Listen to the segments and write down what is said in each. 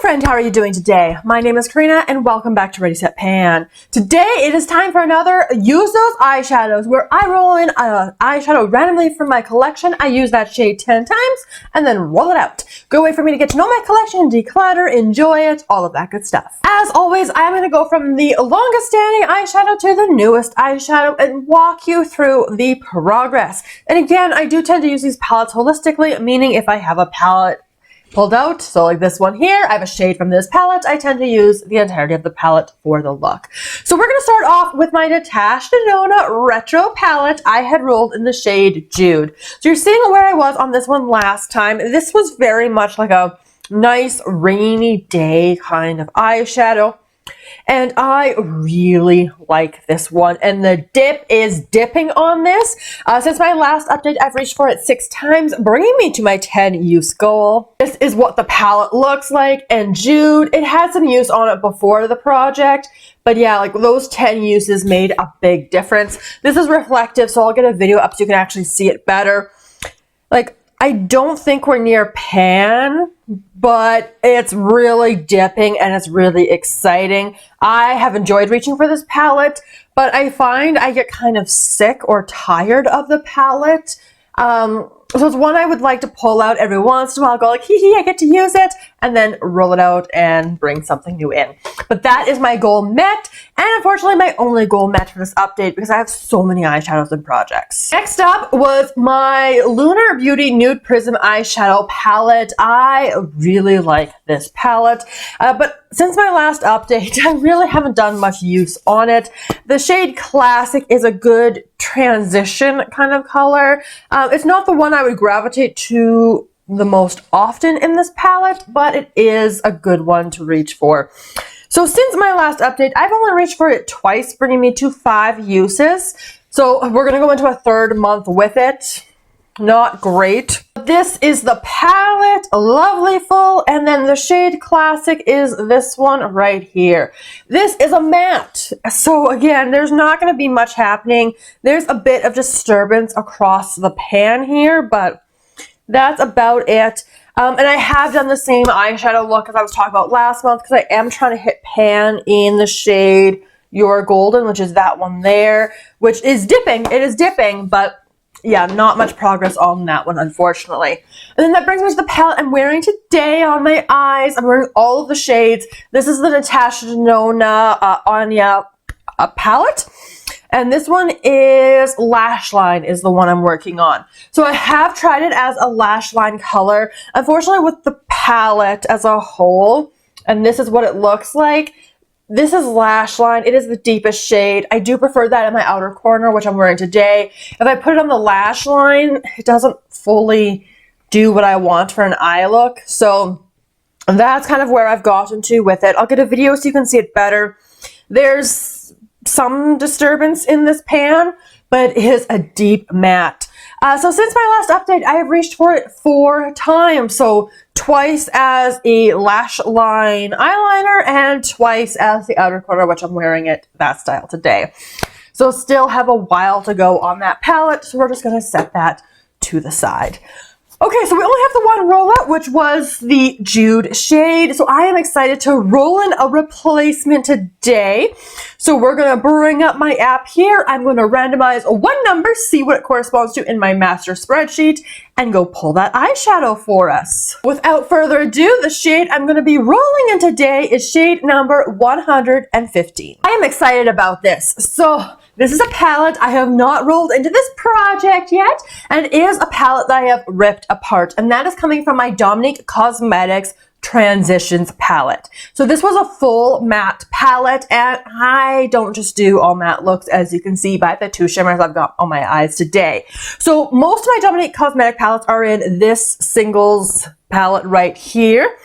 friend, how are you doing today? My name is Karina and welcome back to Ready Set Pan. Today it is time for another Use Those Eyeshadows where I roll in an eyeshadow randomly from my collection. I use that shade 10 times and then roll it out. Good way for me to get to know my collection, declutter, enjoy it, all of that good stuff. As always, I'm going to go from the longest standing eyeshadow to the newest eyeshadow and walk you through the progress. And again, I do tend to use these palettes holistically, meaning if I have a palette pulled out, so like this one here, I have a shade from this palette, I tend to use the entirety of the palette for the look. So we're going to start off with my Natasha Denona Retro palette. I had rolled in the shade Jude. So you're seeing where I was on this one last time. This was very much like a nice rainy day kind of eyeshadow. And I really like this one. And the dip is dipping on this. Since my last update, I've reached for it 6 times, bringing me to my 10 use goal. This is what the palette looks like. And Jude, it had some use on it before the project. But yeah, like those 10 uses made a big difference. This is reflective, so I'll get a video up so you can actually see it better. Like, I don't think we're near pan, but it's really dipping and it's really exciting. I have enjoyed reaching for this palette, but I find I get kind of sick or tired of the palette. So it's one I would like to pull out every once in a while, go like, hee hee, I get to use it, and then roll it out and bring something new in. But that is my goal met, and unfortunately my only goal met for this update because I have so many eyeshadows and projects. Next up was my Lunar Beauty Nude Prism eyeshadow palette. I really like this palette, but since my last update, I really haven't done much use on it. The shade Classic is a good transition kind of color. It's not the one I would gravitate to the most often in this palette, but it is a good one to reach for. So since my last update, I've only reached for it twice, bringing me to 5 uses. So we're going to go into a 3rd month with it. Not great. This is the palette, lovely full, and then the shade Classic is this one right here. This is a matte. So again, there's not going to be much happening. There's a bit of disturbance across the pan here, but that's about it. And I have done the same eyeshadow look as I was talking about last month because I am trying to hit pan in the shade Your Golden, which is that one there, which is dipping. It is dipping, but yeah, not much progress on that one, unfortunately. And then that brings me to the palette I'm wearing today on my eyes. I'm wearing all of the shades. This is the Natasha Denona Ayana palette. And this one is Lash Line is the one I'm working on. So I have tried it as a Lash Line color. Unfortunately, with the palette as a whole, and this is what it looks like. This is Lash Line. It is the deepest shade. I do prefer that in my outer corner, which I'm wearing today. If I put it on the Lash Line, it doesn't fully do what I want for an eye look. So that's kind of where I've gotten to with it. I'll get a video so you can see it better. There's some disturbance in this pan, but it is a deep matte. So since my last update, I have reached for it 4 times. So twice as a Lash Line eyeliner and twice as the outer corner, which I'm wearing it that style today. So still have a while to go on that palette. So we're just going to set that to the side. Okay, so we only have the one rollout, which was the Jude shade. So I am excited to roll in a replacement today. So we're going to bring up my app here. I'm going to randomize one number, see what it corresponds to in my master spreadsheet, and go pull that eyeshadow for us. Without further ado, the shade I'm going to be rolling in today is shade number 115. I am excited about this. So this is a palette I have not rolled into this project yet, and it is a palette that I have ripped apart, and that is coming from my Dominique Cosmetics Transitions palette. So this was a full matte palette, and I don't just do all matte looks, as you can see by the 2 shimmers I've got on my eyes today. So most of my Dominique Cosmetic palettes are in this singles palette right here.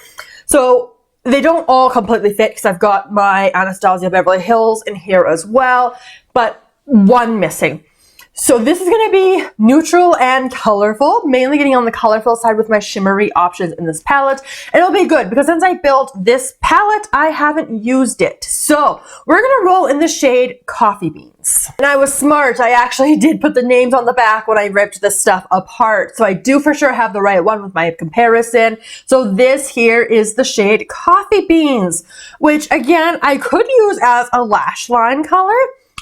So they don't all completely fit because I've got my Anastasia Beverly Hills in here as well, but one missing. So this is going to be neutral and colorful, mainly getting on the colorful side with my shimmery options in this palette. And it'll be good because since I built this palette, I haven't used it. So we're going to roll in the shade Coffee Beans. And I was smart. I actually did put the names on the back when I ripped this stuff apart. So I do for sure have the right one with my comparison. So this here is the shade Coffee Beans, which again, I could use as a lash line color.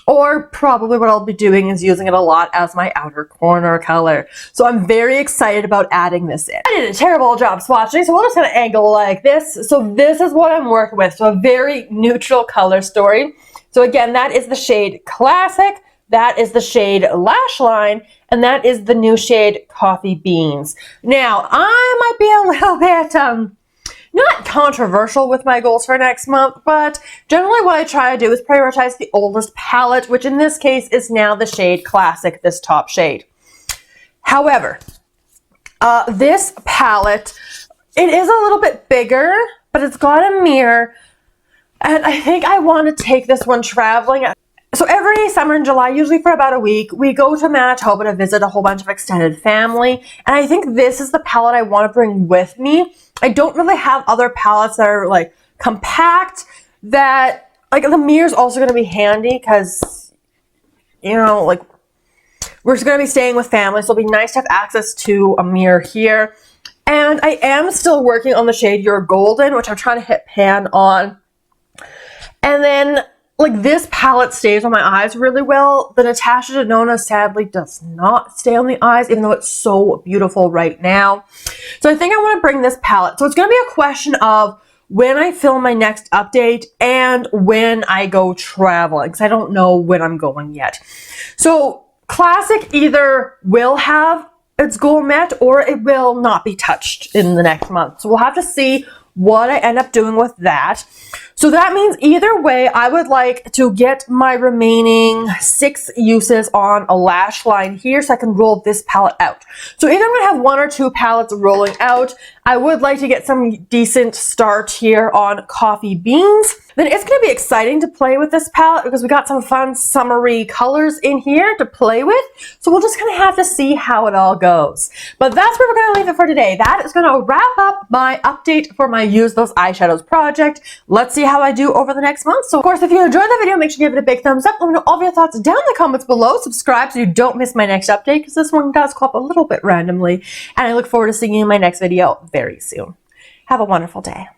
Or probably what I'll be doing is using it a lot as my outer corner color. So I'm very excited about adding this in. I did a terrible job swatching, so we're just gonna angle like this. So this is what I'm working with. So a very neutral color story. So again, that is the shade Classic, that is the shade Lash Line, and that is the new shade Coffee Beans. Now, I might be a little bit, not controversial with my goals for next month, but generally what I try to do is prioritize the oldest palette, which in this case is now the shade Classic, this top shade. However, this palette, it is a little bit bigger, but it's got a mirror, and I think I want to take this one traveling. So every summer in July, usually for about a week, we go to Manitoba to visit a whole bunch of extended family. And I think this is the palette I want to bring with me. I don't really have other palettes that are like compact that, like the mirror's also going to be handy because, you know, like we're just going to be staying with family. So it'll be nice to have access to a mirror here. And I am still working on the shade You're Golden, which I'm trying to hit pan on. And then like this palette stays on my eyes really well. The Natasha Denona sadly does not stay on the eyes, even though it's so beautiful right now. So I think I want to bring this palette. So it's going to be a question of when I film my next update and when I go traveling, because I don't know when I'm going yet. So Classic either will have its goal met or it will not be touched in the next month. So we'll have to see what I end up doing with that. So that means either way, I would like to get my remaining 6 uses on a lash line here so I can roll this palette out. So either I'm going to have 1 or 2 palettes rolling out. I would like to get some decent start here on Coffee Beans. Then it's going to be exciting to play with this palette because we got some fun summery colors in here to play with. So we'll just kind of have to see how it all goes. But that's where we're going to leave it for today. That is going to wrap up my update for my Use Those Eyeshadows project. Let's see how I do over the next month. So of course, if you enjoyed the video, make sure you give it a big thumbs up. Let me know all of your thoughts down in the comments below. Subscribe so you don't miss my next update because this one does come up a little bit randomly. And I look forward to seeing you in my next video very soon. Have a wonderful day.